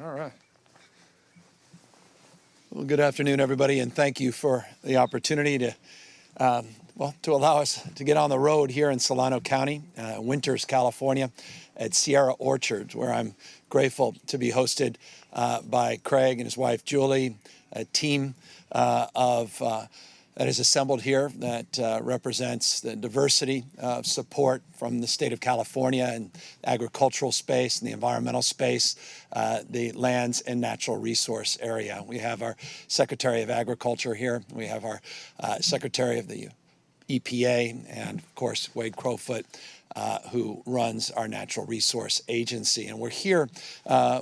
All right. Well, good afternoon, everybody, and thank you for the opportunity to allow us to get on the road here in Solano County, Winters, California, at Sierra Orchards, where I'm grateful to be hosted by Craig and his wife, Julie, a team that is assembled here that represents the diversity of support from the state of California and the agricultural space and the environmental space, the lands and natural resource area. We have our Secretary of Agriculture here. We have our Secretary of the EPA, and of course, Wade Crowfoot, who runs our Natural Resource Agency. And we're here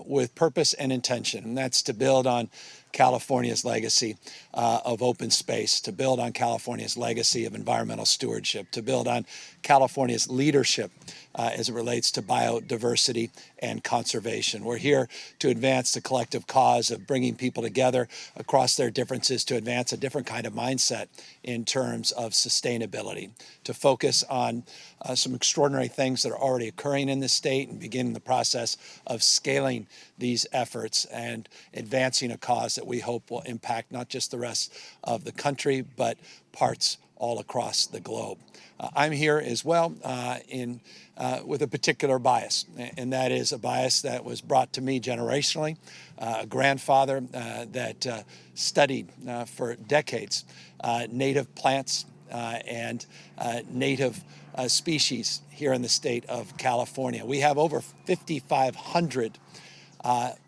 with purpose and intention, and that's to build on California's legacy of open space, to build on California's legacy of environmental stewardship, to build on California's leadership as it relates to biodiversity and conservation. We're here to advance the collective cause of bringing people together across their differences to advance a different kind of mindset in terms of sustainability, to focus on some extraordinary things that are already occurring in the state and beginning the process of scaling these efforts and advancing a cause that we hope will impact not just the rest of the country, but parts all across the globe. I'm here as well with a particular bias, and that is a bias that was brought to me generationally. A grandfather that studied for decades native plants and native species here in the state of California. We have over 5,500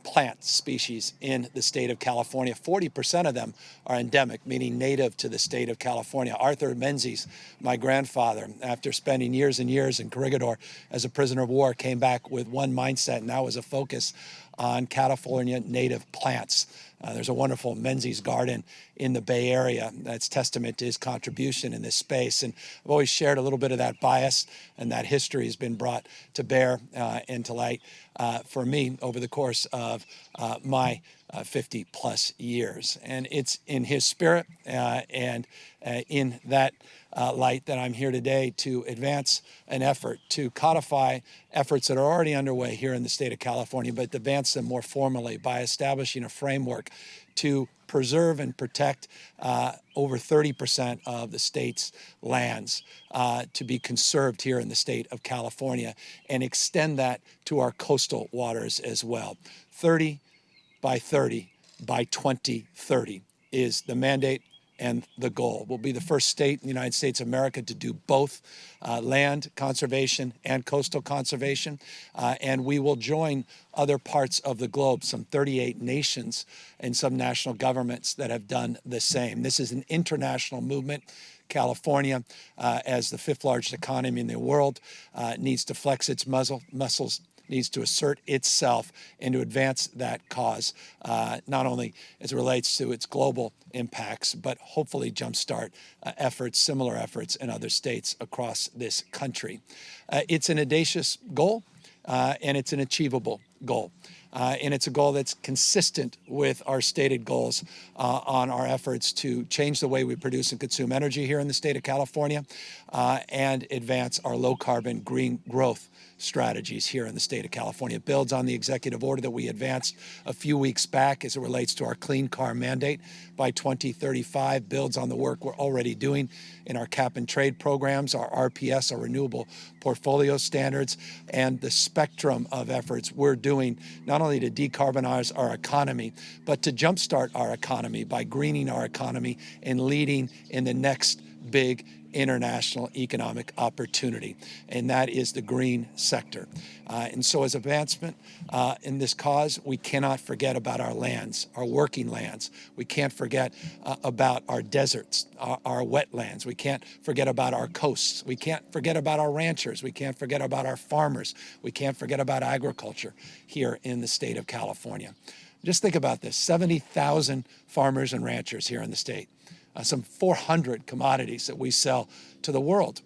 plant species in the state of California. 40% of them are endemic, meaning native to the state of California. Arthur Menzies, my grandfather, after spending years and years in Corregidor as a prisoner of war, came back with one mindset, and that was a focus on California native plants. There's a wonderful Menzies garden in the Bay Area that's testament to his contribution in this space. And I've always shared a little bit of that bias, and that history has been brought to bear and to light for me over the course of my 50 plus years. And it's in his spirit and in that light that I'm here today to advance an effort to codify efforts that are already underway here in the state of California, but advance them more formally by establishing a framework to preserve and protect over 30% of the state's lands to be conserved here in the state of California, and extend that to our coastal waters as well. 30 by 30 by 2030 is the mandate and the goal. We'll be the first state in the United States of America to do both land conservation and coastal conservation. And we will join other parts of the globe, some 38 nations and some national governments that have done the same. This is an international movement. California, as the fifth largest economy in the world, needs to flex its muscles, needs to assert itself and to advance that cause, not only as it relates to its global impacts, but hopefully jumpstart similar efforts in other states across this country. It's an audacious goal, and it's an achievable goal. And it's a goal that's consistent with our stated goals on our efforts to change the way we produce and consume energy here in the state of California and advance our low-carbon green growth strategies here in the state of California. It builds on the executive order that we advanced a few weeks back as it relates to our clean car mandate by 2035, builds on the work we're already doing in our cap and trade programs, our RPS, our renewable portfolio standards, and the spectrum of efforts we're doing not only to decarbonize our economy, but to jumpstart our economy by greening our economy and leading in the next big international economic opportunity, and that is the green sector. And so as advancement in this cause, we cannot forget about our lands, our working lands. We can't forget about our deserts, our wetlands. We can't forget about our coasts. We can't forget about our ranchers. We can't forget about our farmers. We can't forget about agriculture here in the state of California. Just think about this, 70,000 farmers and ranchers here in the state. Some 400 commodities that we sell to the world.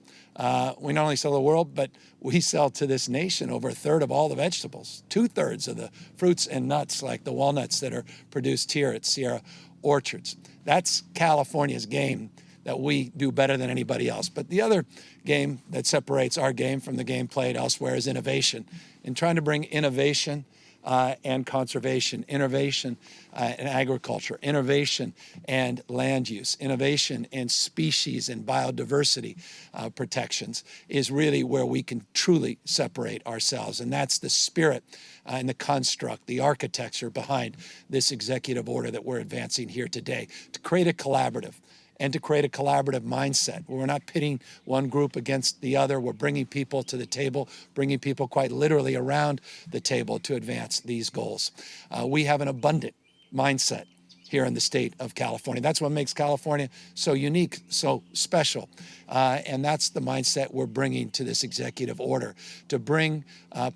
We not only sell to the world, but we sell to this nation over a third of all the vegetables, 2/3 of the fruits and nuts like the walnuts that are produced here at Sierra Orchards. That's California's game that we do better than anybody else. But the other game that separates our game from the game played elsewhere is innovation. And trying to bring innovation and conservation, innovation in agriculture, innovation and land use, innovation and species and biodiversity protections is really where we can truly separate ourselves. And that's the spirit and the construct, the architecture behind this executive order that we're advancing here today, to create a collaborative and to create a collaborative mindset where we're not pitting one group against the other. We're bringing people to the table, bringing people quite literally around the table to advance these goals. We have an abundant mindset here in the state of California. That's what makes California so unique, so special. And that's the mindset we're bringing to this executive order, to bring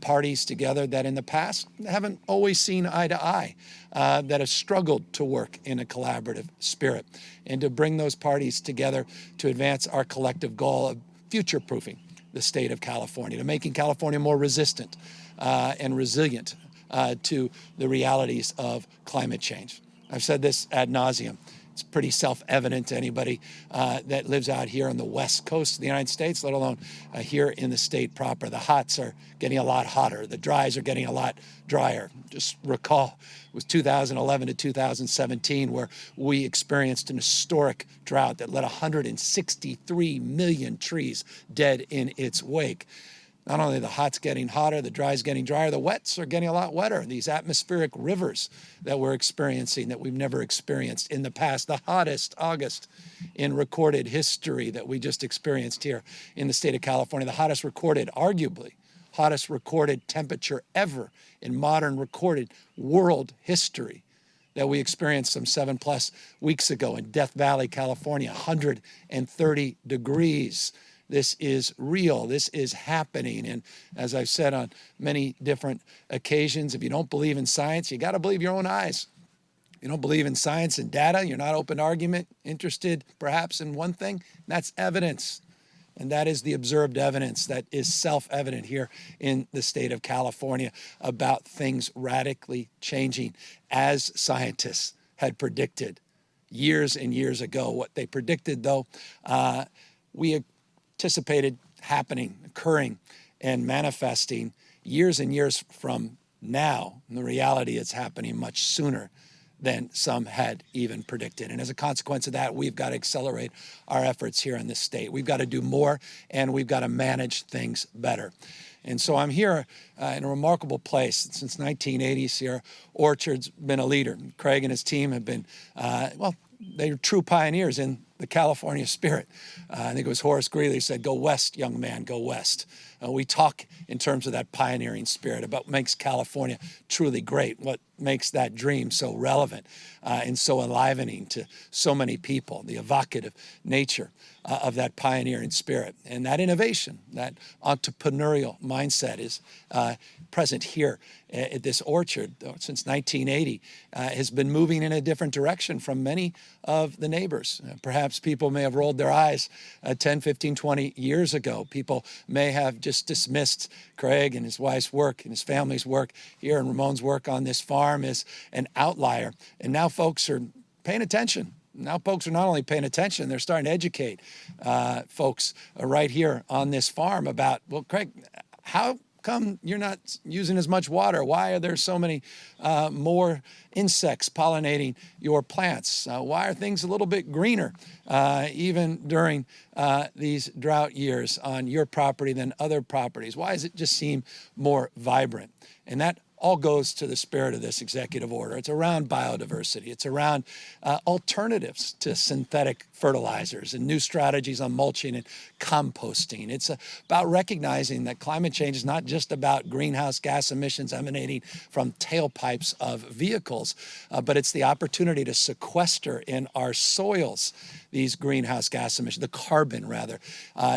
parties together that in the past haven't always seen eye to eye, that have struggled to work in a collaborative spirit, and to bring those parties together to advance our collective goal of future-proofing the state of California, to making California more resistant and resilient to the realities of climate change. I've said this ad nauseum. It's pretty self-evident to anybody that lives out here on the west coast of the United States, let alone here in the state proper. The hots are getting a lot hotter. The dries are getting a lot drier. Just recall, it was 2011 to 2017 where we experienced an historic drought that led 163 million trees dead in its wake. Not only the hot's getting hotter, the dry's getting drier, the wets are getting a lot wetter. These atmospheric rivers that we're experiencing that we've never experienced in the past. The hottest August in recorded history that we just experienced here in the state of California. The hottest recorded, arguably, hottest recorded temperature ever in modern recorded world history that we experienced some 7+ weeks ago in Death Valley, California, 130 degrees. This is real. This is happening. And as I've said on many different occasions, if you don't believe in science, you got to believe your own eyes. You don't believe in science and data, you're not open to argument, interested perhaps in one thing, that's evidence. And that is the observed evidence that is self-evident here in the state of California about things radically changing as scientists had predicted years and years ago. What they predicted, though, we anticipated happening, occurring, and manifesting years and years from now. And the reality is happening much sooner than some had even predicted. And as a consequence of that, we've got to accelerate our efforts here in this state. We've got to do more, and we've got to manage things better. And so I'm here in a remarkable place. Since 1980, Sierra Orchard's been a leader. Craig and his team have been, they're true pioneers in the California spirit. I think it was Horace Greeley said, "Go west, young man, go west." We talk in terms of that pioneering spirit about what makes California truly great, what makes that dream so relevant and so enlivening to so many people, the evocative nature of that pioneering spirit. And that innovation, that entrepreneurial mindset is present here at this orchard since 1980, has been moving in a different direction from many of the neighbors. Perhaps people may have rolled their eyes 10, 15, 20 years ago. People may have just dismissed Craig and his wife's work and his family's work here, and Ramon's work on this farm as an outlier. And now folks are paying attention. Now folks are not only paying attention, they're starting to educate folks right here on this farm about, well, Craig, how come you're not using as much water? Why are there so many more insects pollinating your plants? Why are things a little bit greener even during these drought years on your property than other properties? Why does it just seem more vibrant? And that all goes to the spirit of this executive order. It's around biodiversity. It's around alternatives to synthetic fertilizers and new strategies on mulching and composting. It's about recognizing that climate change is not just about greenhouse gas emissions emanating from tailpipes of vehicles, but it's the opportunity to sequester in our soils these greenhouse gas emissions, the carbon rather,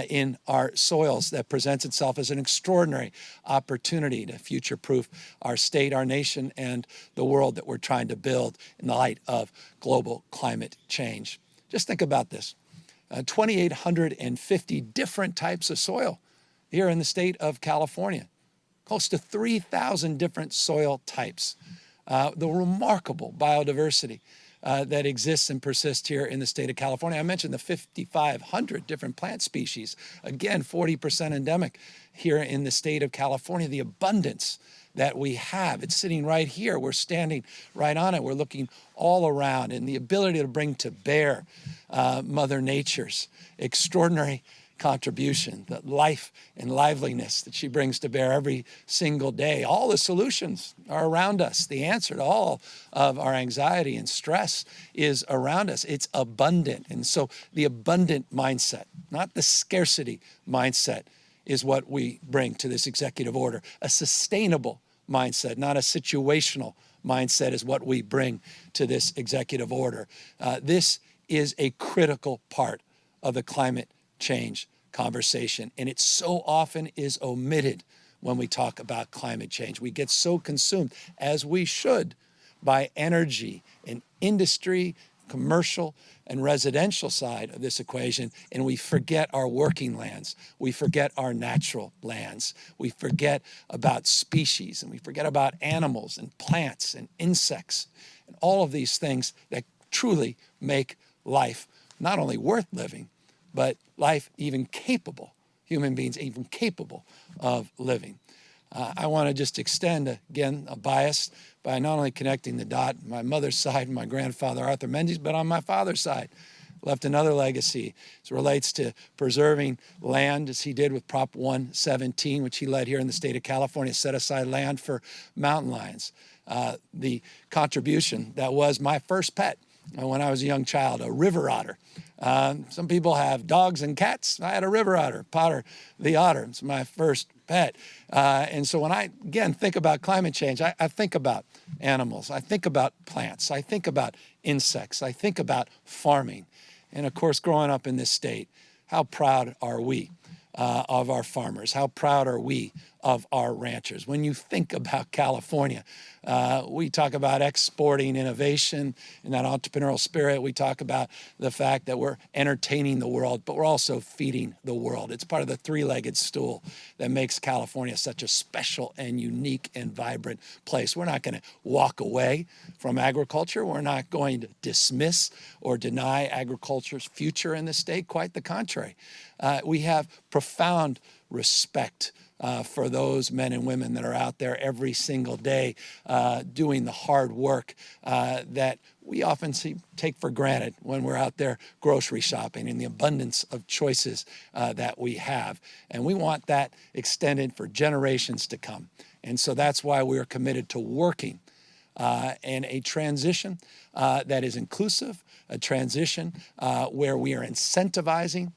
in our soils that presents itself as an extraordinary opportunity to future-proof our state, our nation, and the world that we're trying to build in the light of global climate change. Just think about this. 2,850 different types of soil here in the state of California, close to 3,000 different soil types. The remarkable biodiversity that exists and persists here in the state of California. I mentioned the 5,500 different plant species. Again, 40% endemic here in the state of California. The abundance that we have, it's sitting right here. We're standing right on it. We're looking all around, and the ability to bring to bear Mother Nature's extraordinary contribution, the life and liveliness that she brings to bear every single day. All the solutions are around us. The answer to all of our anxiety and stress is around us. It's abundant. And so the abundant mindset, not the scarcity mindset, is what we bring to this executive order. A sustainable mindset, not a situational mindset, is what we bring to this executive order. This is a critical part of the climate change conversation, and it so often is omitted when we talk about climate change. We get so consumed, as we should, by energy and industry, commercial and residential side of this equation, and we forget our working lands. We forget our natural lands. We forget about species, and we forget about animals and plants and insects and all of these things that truly make life not only worth living, but life even capable, human beings even capable of living. I want to just extend, again, a bias by not only connecting the dot, my mother's side, my grandfather, Arthur Menzies, but on my father's side, left another legacy as it relates to preserving land, as he did with Prop 117, which he led here in the state of California, set aside land for mountain lions. The contribution that was my first pet when I was a young child, a river otter. Some people have dogs and cats. I had a river otter, Potter the otter. It's my first pet. And so when I, again, think about climate change, I think about animals. I think about plants. I think about insects. I think about farming. And of course, growing up in this state, how proud are we of our farmers? How proud are we of our ranchers? When you think about California, we talk about exporting innovation and that entrepreneurial spirit. We talk about the fact that we're entertaining the world, but we're also feeding the world. It's part of the three-legged stool that makes California such a special and unique and vibrant place. We're not going to walk away from agriculture. We're not going to dismiss or deny agriculture's future in the state. Quite the contrary. We have profound respect for those men and women that are out there every single day doing the hard work that we often take for granted when we're out there grocery shopping, and the abundance of choices that we have. And we want that extended for generations to come. And so that's why we are committed to working in a transition that is inclusive, a transition where we are incentivizing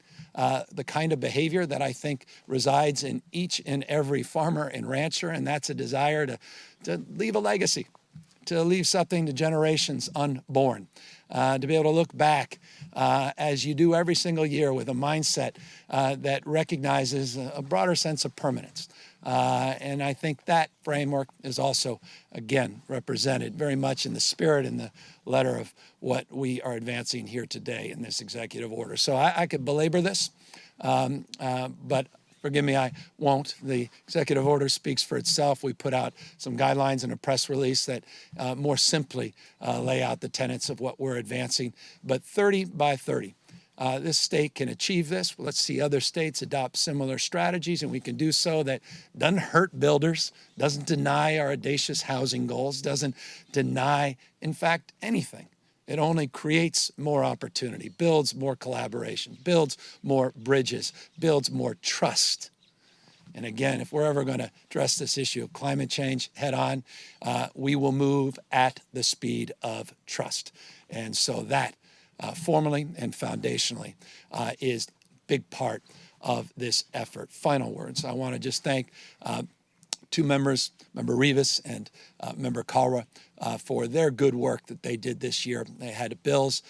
the kind of behavior that I think resides in each and every farmer and rancher, and that's a desire to leave a legacy, to leave something to generations unborn, to be able to look back as you do every single year with a mindset that recognizes a broader sense of permanence. And I think that framework is also, again, represented very much in the spirit and the letter of what we are advancing here today in this executive order. So I could belabor this, but forgive me, I won't. The executive order speaks for itself. We put out some guidelines in a press release that more simply lay out the tenets of what we're advancing. But 30 by 30. This state can achieve this. Let's see other states adopt similar strategies, and we can do so that doesn't hurt builders, doesn't deny our audacious housing goals, doesn't deny, in fact, anything. It only creates more opportunity, builds more collaboration, builds more bridges, builds more trust. And again, if we're ever going to address this issue of climate change head on, we will move at the speed of trust. And so that formally and foundationally is a big part of this effort. Final words. I want to just thank two members, Member Rivas and Member Kalra, for their good work that they did this year. They had bills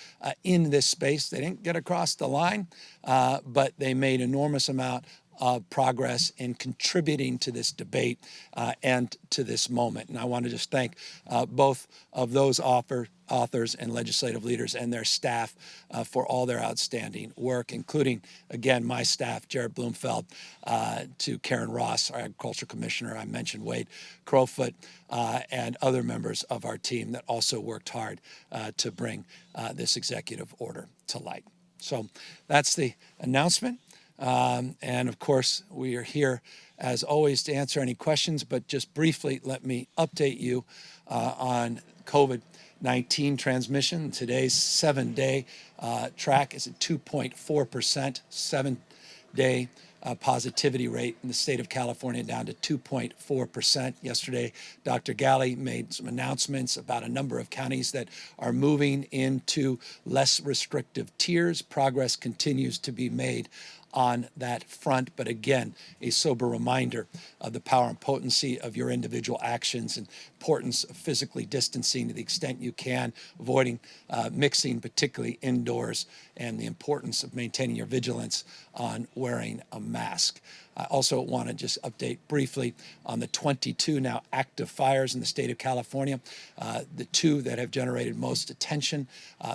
in this space. They didn't get across the line, but they made enormous amount of progress in contributing to this debate and to this moment. And I want to just thank both of those authors and legislative leaders and their staff for all their outstanding work, including, again, my staff, Jared Bloomfeld, to Karen Ross, our Agriculture Commissioner. I mentioned Wade Crowfoot, and other members of our team that also worked hard to bring this executive order to light. So that's the announcement. And of course, we are here, as always, to answer any questions, but just briefly, let me update you on COVID-19 transmission. Today's 7-day track is at 2.4%, 7-day positivity rate in the state of California down to 2.4%. Yesterday, Dr. Galley made some announcements about a number of counties that are moving into less restrictive tiers. Progress continues to be made on that front, but again, a sober reminder of the power and potency of your individual actions and importance of physically distancing to the extent you can, avoiding mixing, particularly indoors, and the importance of maintaining your vigilance on wearing a mask. I also want to just update briefly on the 22 now active fires in the state of California. The two that have generated most attention,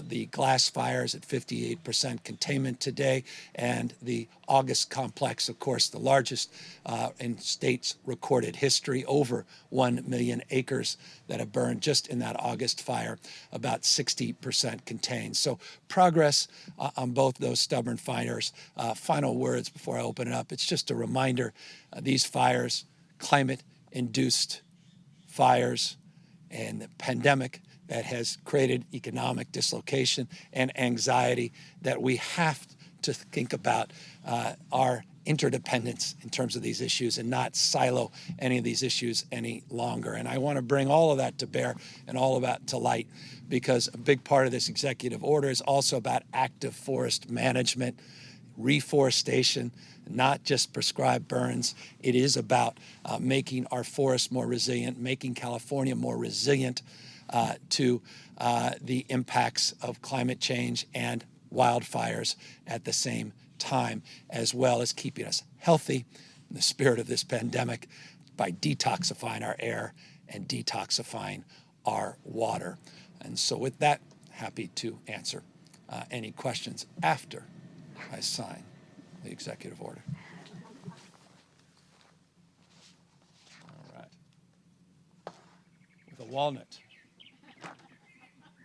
the glass fires at 58% containment today, and the August complex, of course, the largest in state's recorded history, over 1 million acres that have burned just in that August fire, about 60% contained. So progress on both those stubborn fires. Final words before I open it up. It's just a reminder, these fires, climate-induced fires, and the pandemic that has created economic dislocation and anxiety, that we have to think about our interdependence in terms of these issues and not silo any of these issues any longer. And I want to bring all of that to bear and all of that to light, because a big part of this executive order is also about active forest management, reforestation, not just prescribed burns. It is about making our forests more resilient, making California more resilient to the impacts of climate change and wildfires at the same time, as well as keeping us healthy in the spirit of this pandemic by detoxifying our air and detoxifying our water. And so with that, happy to answer any questions after I sign the executive order. All right. With a walnut.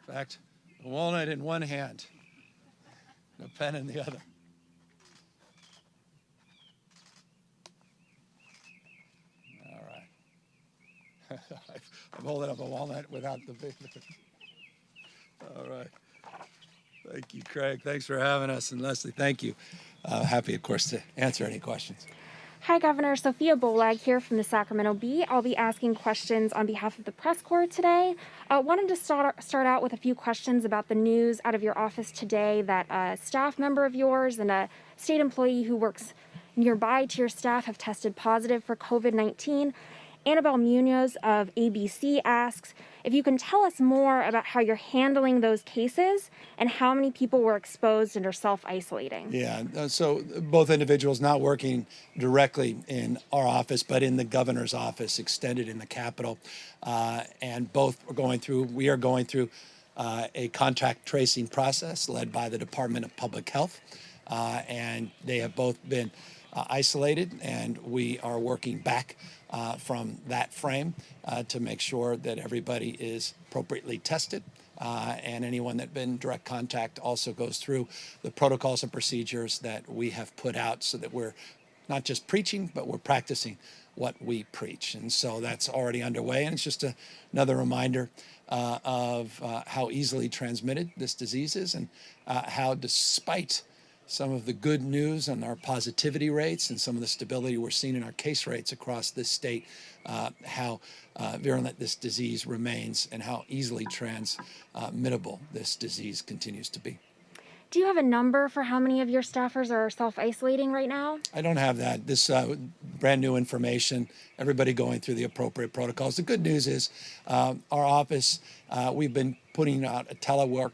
In fact, a walnut in one hand, a pen in the other. All right. I'm holding up a walnut without the big. All right. Thank you, Craig. Thanks for having us. And Leslie, thank you. Happy, of course, to answer any questions. Hi, Governor. Sophia Bolag here from the Sacramento Bee. I'll be asking questions on behalf of the press corps today. Wanted to start out with a few questions about the news out of your office today that a staff member of yours and a state employee who works nearby to your staff have tested positive for COVID-19. Annabelle Munoz of ABC asks if you can tell us more about how you're handling those cases and how many people were exposed and are self-isolating. Yeah, so both individuals not working directly in our office, but in the governor's office, extended in the Capitol, and both are going through a contact tracing process led by the Department of Public Health, and they have both been isolated, and we are working back from that frame to make sure that everybody is appropriately tested, and anyone that's been in direct contact also goes through the protocols and procedures that we have put out so that we're not just preaching, but we're practicing what we preach. And so that's already underway, and it's just another reminder of how easily transmitted this disease is, and how, despite some of the good news on our positivity rates and some of the stability we're seeing in our case rates across this state, how virulent this disease remains and how easily transmittable this disease continues to be. Do you have a number for how many of your staffers are self-isolating right now? I don't have that. This brand new information, everybody going through the appropriate protocols. The good news is our office, we've been putting out a telework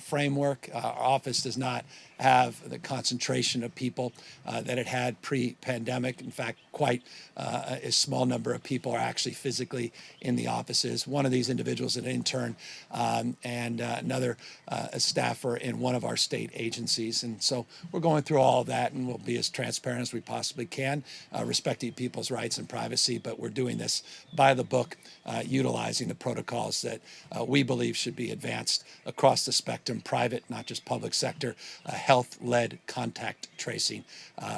framework. Our office does not have the concentration of people that it had pre-pandemic. In fact, quite a small number of people are actually physically in the offices. One of these individuals is an intern and another a staffer in one of our state agencies. And so we're going through all of that, and we'll be as transparent as we possibly can, respecting people's rights and privacy. But we're doing this by the book, utilizing the protocols that we believe should be advanced across the spectrum, private, not just public sector, health-led contact tracing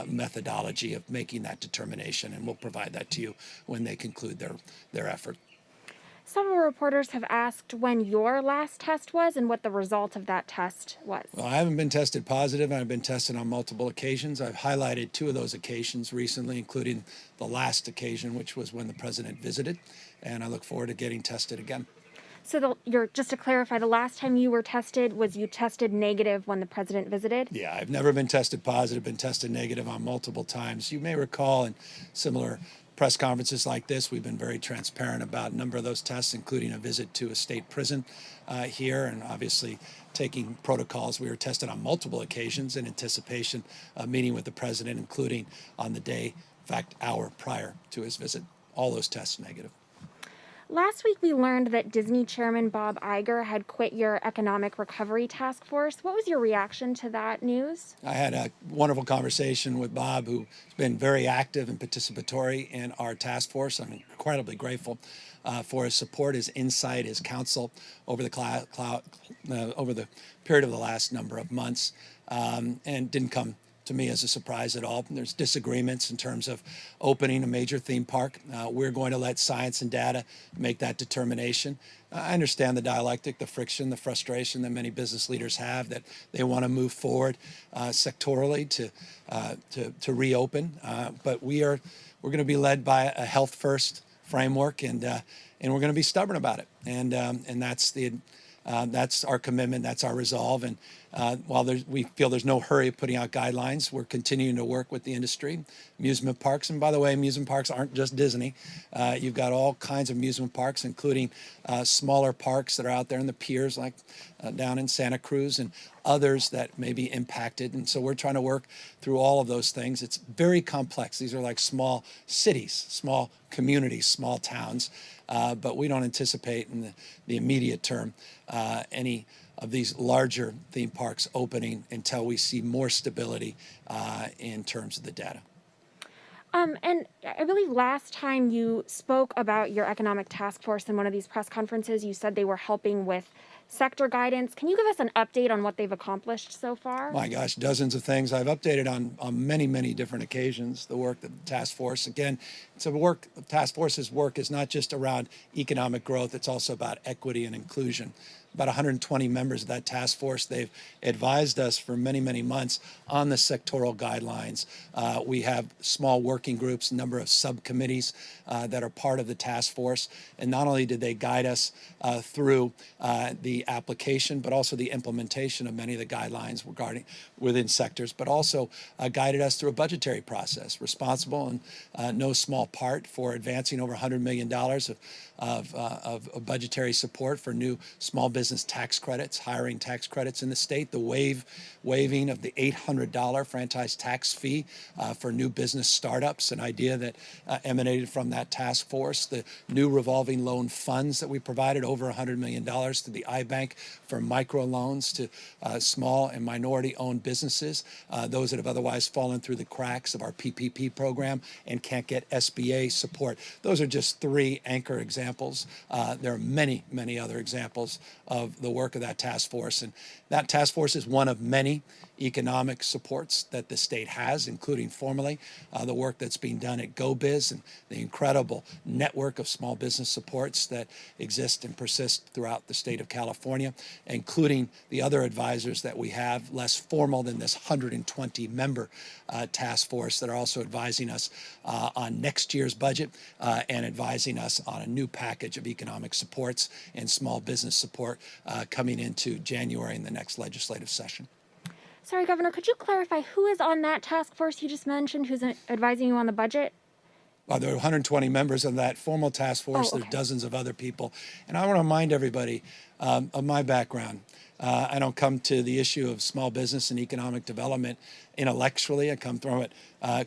methodology of making that determination. And we'll provide that to you when they conclude their effort. Several reporters have asked when your last test was and what the result of that test was. Well, I haven't been tested positive. I've been tested on multiple occasions. I've highlighted 2 of those occasions recently, including the last occasion, which was when the president visited, and I look forward to getting tested again. So just to clarify, the last time you were tested, was you tested negative when the president visited? Yeah, I've never been tested positive, been tested negative on multiple times. You may recall in similar press conferences like this, we've been very transparent about a number of those tests, including a visit to a state prison here, and obviously taking protocols. We were tested on multiple occasions in anticipation of meeting with the president, including on the day, in fact, hour prior to his visit. All those tests negative. Last week, we learned that Disney chairman Bob Iger had quit your economic recovery task force. What was your reaction to that news? I had a wonderful conversation with Bob, who's been very active and participatory in our task force. I'm incredibly grateful for his support, his insight, his counsel over the period of the last number of months, and didn't come to me as a surprise at all. There's disagreements in terms of opening a major theme park. We're going to let science and data make that determination. I understand the dialectic, the friction, the frustration that many business leaders have, that they want to move forward sectorally to reopen. But we're going to be led by a health first framework, and we're going to be stubborn about it. And that's our commitment. That's our resolve. And while we feel there's no hurry of putting out guidelines, we're continuing to work with the industry, amusement parks. And by the way, amusement parks aren't just Disney. You've got all kinds of amusement parks, including smaller parks that are out there in the piers, like down in Santa Cruz, and others that may be impacted. And so we're trying to work through all of those things. It's very complex. These are like small cities, small communities, small towns. But we don't anticipate in the immediate term any of these larger theme parks opening until we see more stability in terms of the data. And I believe last time you spoke about your economic task force in one of these press conferences, you said they were helping with sector guidance. Can you give us an update on what they've accomplished so far? My gosh, dozens of things. I've updated on many, many different occasions the work of the task force. Again, the task force's work is not just around economic growth, it's also about equity and inclusion. About 120 members of that task force. They've advised us for many, many months on the sectoral guidelines. We have small working groups, a number of subcommittees that are part of the task force. And not only did they guide us through the application, but also the implementation of many of the guidelines within sectors, but also guided us through a budgetary process, responsible and no small part for advancing over $100 million of budgetary support for new small business tax credits, hiring tax credits in the state, the waiving of the $800 franchise tax fee for new business startups, an idea that emanated from that task force, the new revolving loan funds that we provided, over $100 million to the iBank for microloans to small and minority-owned businesses, those that have otherwise fallen through the cracks of our PPP program and can't get SBA support. Those are just 3 anchor examples. There are many, many other examples of the work of that task force. And that task force is one of many economic supports that the state has, including formally the work that's being done at GoBiz and the incredible network of small business supports that exist and persist throughout the state of California, including the other advisors that we have, less formal than this 120-member task force that are also advising us on next year's budget and advising us on a new package of economic supports and small business support coming into January in the next legislative session. Sorry, Governor, could you clarify who is on that task force you just mentioned, who's advising you on the budget? There are 120 members of that formal task force. Oh, okay. There are dozens of other people. And I want to remind everybody, of my background. I don't come to the issue of small business and economic development intellectually. I come from it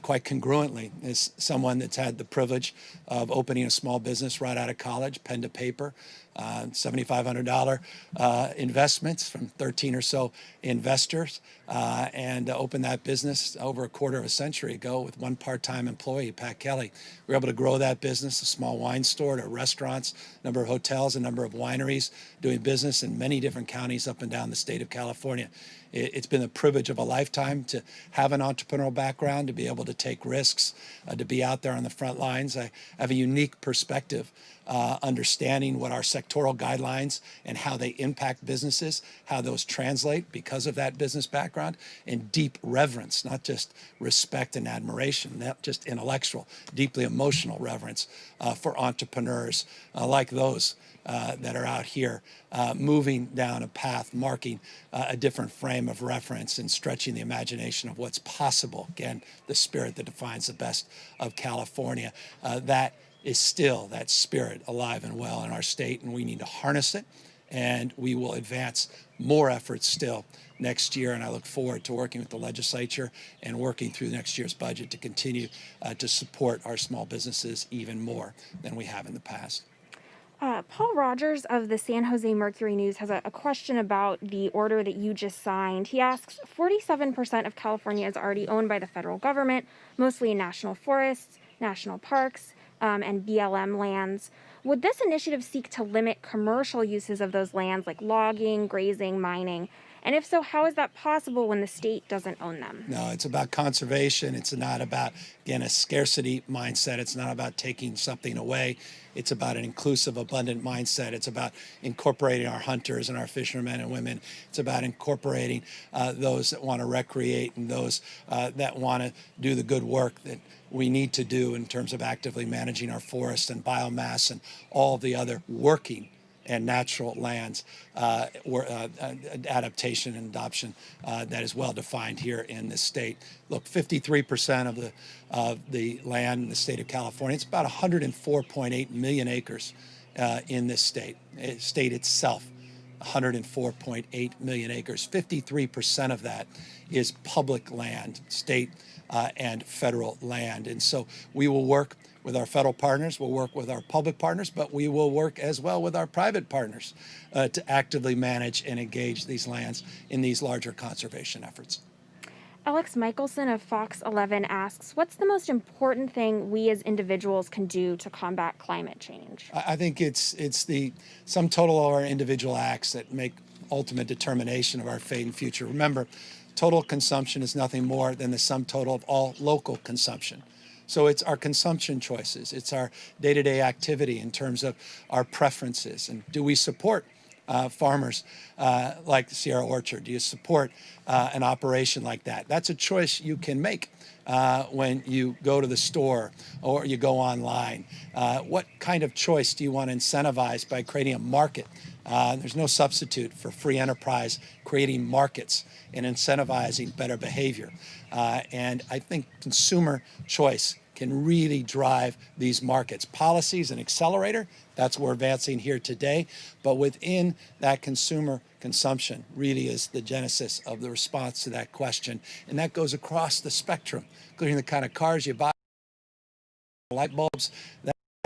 quite congruently as someone that's had the privilege of opening a small business right out of college, pen to paper, $7,500 investments from 13 or so investors, and opened that business over a quarter of a century ago with one part-time employee, Pat Kelly. We were able to grow that business, a small wine store to restaurants, a number of hotels, a number of wineries, doing business in many different counties up and down the state of California. It's been the privilege of a lifetime to have an entrepreneurial background, to be able to take risks, to be out there on the front lines. I have a unique perspective, understanding what our sectoral guidelines and how they impact businesses, how those translate because of that business background, and deep reverence, not just respect and admiration, not just intellectual, deeply emotional reverence for entrepreneurs like those that are out here moving down a path, marking a different frame of reference and stretching the imagination of what's possible. Again, the spirit that defines the best of California. That is still, that spirit, alive and well in our state, and we need to harness it, and we will advance more efforts still next year, and I look forward to working with the legislature and working through next year's budget to continue to support our small businesses even more than we have in the past. Paul Rogers of the San Jose Mercury News has a question about the order that you just signed. He asks, 47% of California is already owned by the federal government, mostly in national forests, national parks, and BLM lands. Would this initiative seek to limit commercial uses of those lands like logging, grazing, mining? And if so, how is that possible when the state doesn't own them? No, it's about conservation. It's not about, again, a scarcity mindset. It's not about taking something away. It's about an inclusive, abundant mindset. It's about incorporating our hunters and our fishermen and women. It's about incorporating those that want to recreate and those that want to do the good work that we need to do in terms of actively managing our forests and biomass and all of the other working and natural lands, adaptation and adoption that is well defined here in this state. Look, 53% of the land in the state of California, it's about 104.8 million acres in this state itself. 104.8 million acres. 53% of that is public land, state and federal land. And so we will work with our federal partners, we'll work with our public partners, but we will work as well with our private partners to actively manage and engage these lands in these larger conservation efforts. Alex Michelson of Fox 11 asks, what's the most important thing we as individuals can do to combat climate change? I think it's the sum total of our individual acts that make ultimate determination of our fate and future. Remember, total consumption is nothing more than the sum total of all local consumption. So it's our consumption choices. It's our day-to-day activity in terms of our preferences. And do we support farmers like the Sierra Orchard? Do you support an operation like that? That's a choice you can make when you go to the store or you go online. What kind of choice do you want to incentivize by creating a market? There's no substitute for free enterprise creating markets and incentivizing better behavior. And I think consumer choice can really drive these markets. Policies and accelerator, that's what we're advancing here today. But within that consumer consumption really is the genesis of the response to that question. And that goes across the spectrum, including the kind of cars you buy, light bulbs.